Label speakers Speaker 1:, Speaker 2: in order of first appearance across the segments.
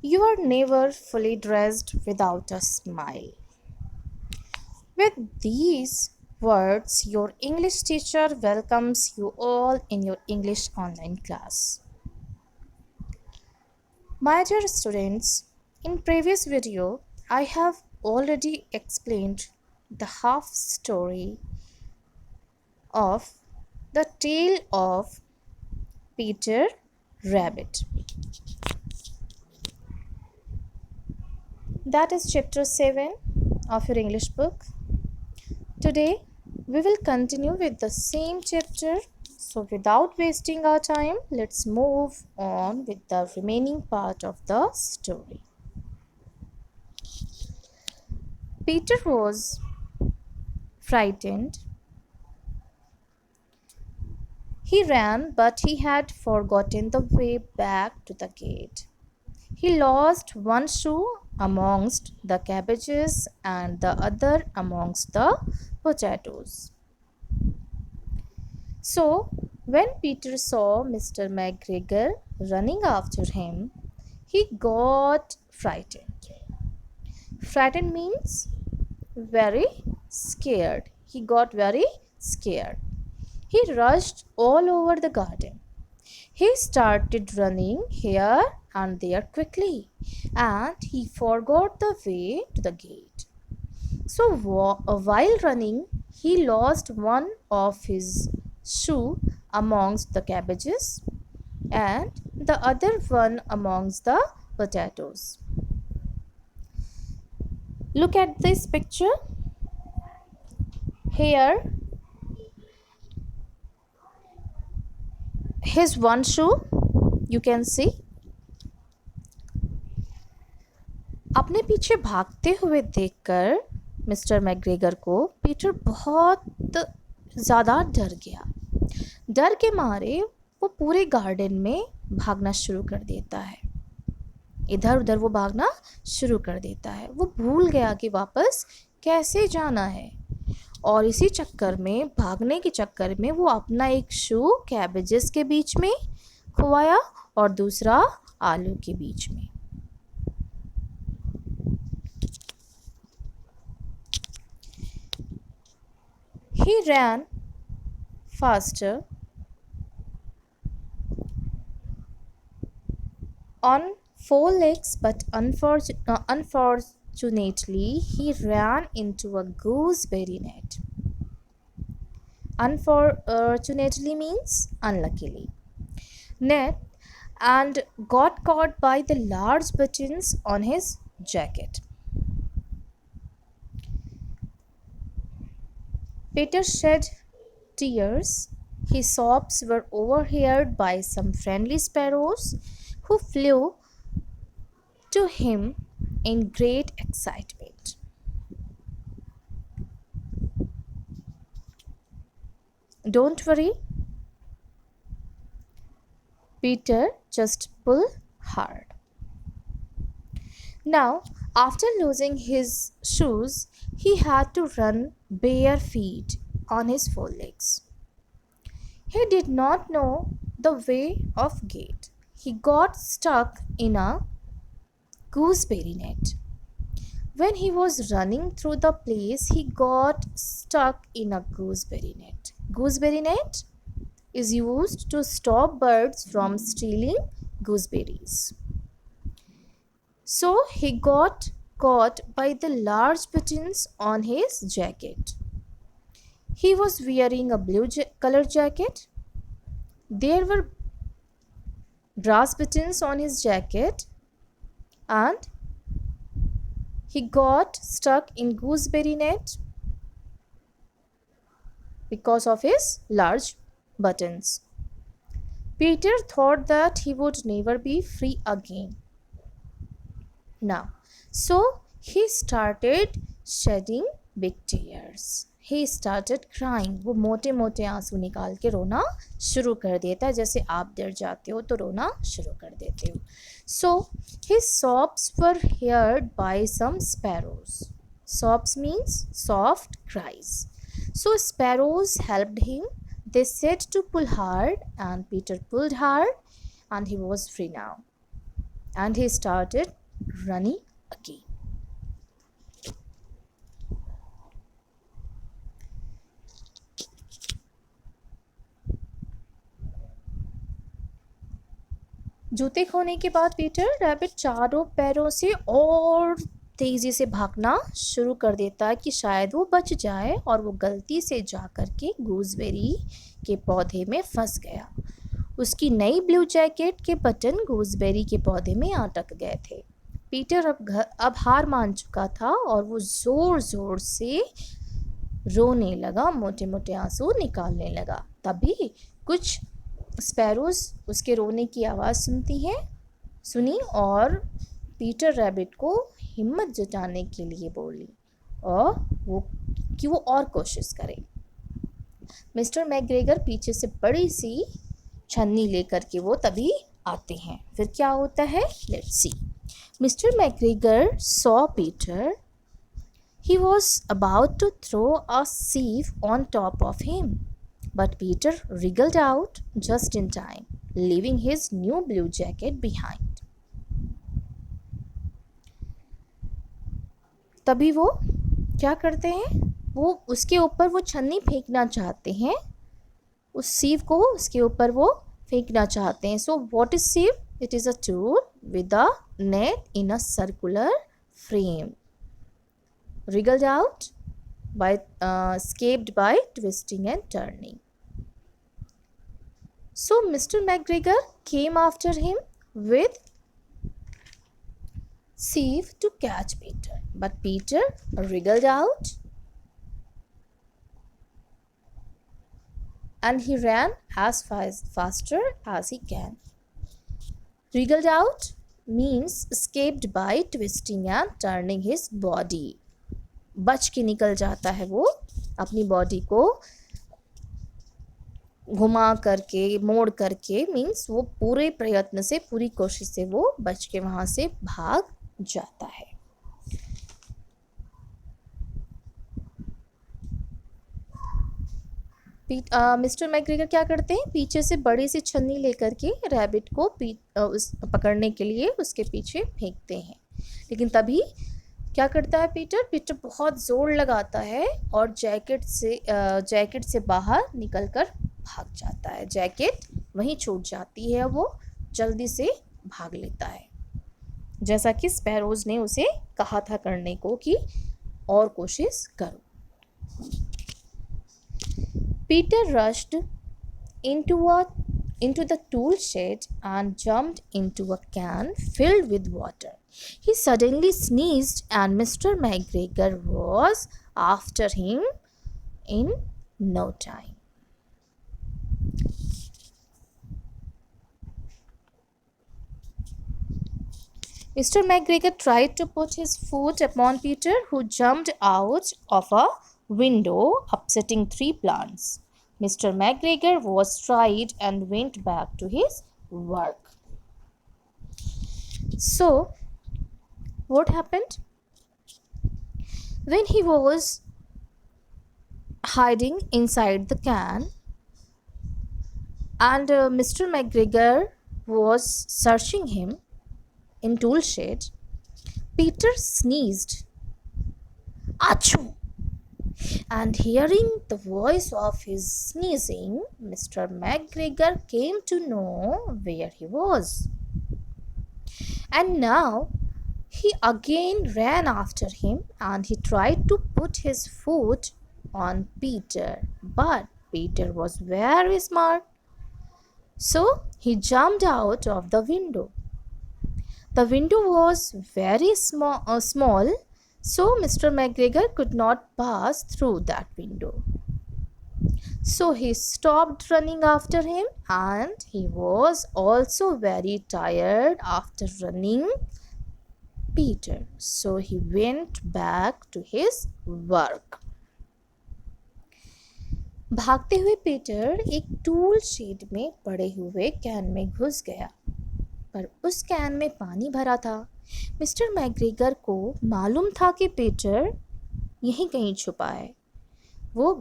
Speaker 1: You are never fully dressed without a smile. With these words, your English teacher welcomes you all in your English online class. My dear students, in previous video, I have already explained the half story of the tale of Peter Rabbit. That is chapter 7 of your English book. Today, we will continue with the same chapter. So, without wasting our time, let's move on with the remaining part of the story. Peter was frightened. He ran, but he had forgotten the way back to the gate. He lost one shoe amongst the cabbages and the other amongst the potatoes. So, when Peter saw Mr. McGregor running after him, he got frightened. Frightened means very scared. He got very scared. He rushed all over the garden. He started running here and there quickly, and he forgot the way to the gate. So while running, he lost one of his shoe amongst the cabbages and the other one amongst the potatoes. Look at this picture. Here, his one shoe, you can see. अपने पीछे भागते हुए देखकर mister McGregor को Peter बहुत ज़्यादा डर गया। डर के मारे वो पूरे गार्डन में भागना शुरू कर देता है। इधर उधर वो भागना शुरू कर देता है। वो भूल गया कि वापस कैसे जाना है और इसी चक्कर में, भागने के चक्कर में, वो अपना एक शू कैबेजेस के बीच में खुआया और दूसरा आलू के बीच में। He ran faster on four legs, but unfortunately, he ran into a gooseberry net. Unfortunately means unluckily. Net and got caught by the large buttons on his jacket. Peter shed tears. His sobs were overheard by some friendly sparrows who flew to him in great excitement. Don't worry, Peter, just pull hard. Now, after losing his shoes, he had to run bare feet on his four legs. He did not know the way of gate. He got stuck in a gooseberry net. When he was running through the place, he got stuck in a gooseberry net. Gooseberry net is used to stop birds from stealing gooseberries. So he got caught by the large buttons on his jacket. He was wearing a blue color jacket. There were brass buttons on his jacket and he got stuck in gooseberry net because of his large buttons. Peter thought that he would never be free again. Now, so he started shedding big tears. He started crying. वो मोटे मोटे आंसू निकाल के रोना शुरू कर देता है, जैसे आप डर जाते हो तो रोना शुरू कर देते हो. So his sobs were heard by some sparrows. Sobs means soft cries. So sparrows helped him. They said to pull hard, and Peter pulled hard, and he was free now. and he started running again. जूते खोने के बाद Peter rabbit चारों पैरों से और तेजी से भागना शुरू कर देता है कि शायद वो बच जाए, और वो गलती से जा कर के गूसबेरी के पौधे में फंस गया। उसकी नई ब्लू जैकेट के बटन गूसबेरी के पौधे में अटक गए थे। पीटर अब हार मान चुका था और वो जोर जोर से रोने लगा, मोटे मोटे आंसू निकालने लगा। तभी कुछ स्पैरोज उसके रोने की आवाज़ सुनी और पीटर रैबिट को हिम्मत जुटाने के लिए बोली और वो और कोशिश करे। मिस्टर मैकग्रेगर पीछे से बड़ी सी छन्नी लेकर के वो तभी आते हैं। फिर क्या होता है, let's see. Mister McGregor saw Peter. He was about to throw a sieve on top of him, but Peter wriggled out just in time, leaving his new blue jacket behind. तभी वो क्या करते हैं, वो उसके ऊपर वो छन्नी फेंकना चाहते हैं, उस सीव को उसके ऊपर वो फेंकना चाहते हैं। So what is sieve? It is a tool with a net in a circular frame, wriggled out by escaped by twisting and turning. So Mr. McGregor came after him with sieve to catch Peter, but Peter wriggled out and he ran as faster as he can. Wriggled out means escaped by twisting and turning his body. बच के निकल जाता है वो, अपनी body को घुमा करके मोड़ करके, मीन्स वो पूरे प्रयत्न से पूरी कोशिश से वो बच के वहाँ से भाग जाता है। मिस्टर मैकग्रेगर क्या करते हैं, पीछे से बड़ी सी छन्नी लेकर के रैबिट को पकड़ने के लिए उसके पीछे फेंकते हैं। लेकिन तभी क्या करता है पीटर बहुत ज़ोर लगाता है और जैकेट से बाहर निकलकर भाग जाता है। जैकेट वहीं छूट जाती है, वो जल्दी से भाग लेता है, जैसा कि स्पैरोज ने उसे कहा था करने को कि और कोशिश करो। Peter rushed into the tool shed and jumped into a can filled with water. He suddenly sneezed and Mr. McGregor was after him in no time. Mr. McGregor tried to put his foot upon Peter, who jumped out of a window, upsetting 3 plants. Mr. McGregor was tried and went back to his work. So, what happened? When he was hiding inside the can and Mr. McGregor was searching him in tool shed, Peter sneezed. Achoo! And hearing the voice of his sneezing, Mr. McGregor came to know where he was. And now he again ran after him and he tried to put his foot on Peter. But Peter was very smart. So he jumped out of the window. The window was very small, so Mr. McGregor could not pass through that window. So he stopped running after him and he was also very tired after running Peter. So he went back to his work. भागते हुए Peter एक tool shade में पड़े हुए can में घुस गया, पर उस कैन में पानी भरा था। मिस्टर मैकग्रेगर को मालूम था कि पीटर यहीं कहीं छुपा है। वो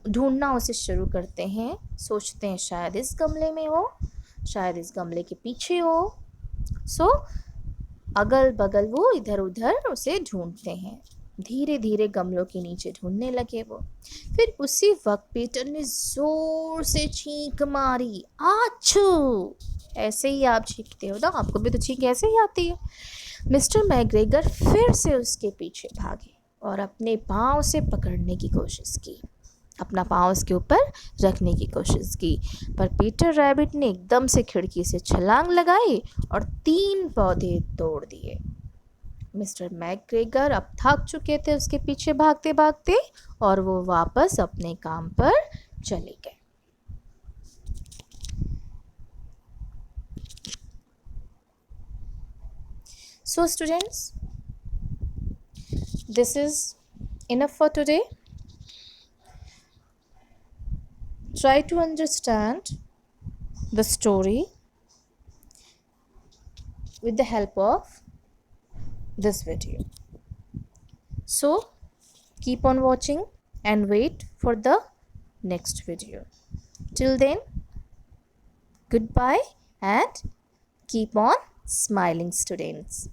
Speaker 1: ढूंढना उसे शुरू करते हैं, सोचते हैं शायद इस गमले में हो, शायद इस गमले के पीछे हो। सो अगल बगल वो इधर उधर उसे ढूंढते हैं। धीरे धीरे गमलों के नीचे ढूंढने लगे वो। फिर उसी वक्त पीटर ने जोर से चीख मारी, आछू। ऐसे ही आप चीखते हो ना, आपको भी तो चीख ऐसे ही आती है। मिस्टर मैकग्रेगर फिर से उसके पीछे भागे और अपने पाँव से पकड़ने की कोशिश की, अपना पाँव उसके ऊपर रखने की कोशिश की। पर पीटर रैबिट ने एकदम से खिड़की से छलांग लगाई और 3 पौधे तोड़ दिए। मिस्टर मैकग्रेगर अब थक चुके थे उसके पीछे भागते भागते, और वो वापस अपने काम पर चले गए। So students, this is enough for today. Try to understand the story with the help of this video. So keep on watching and wait for the next video. Till then, goodbye and keep on smiling, students.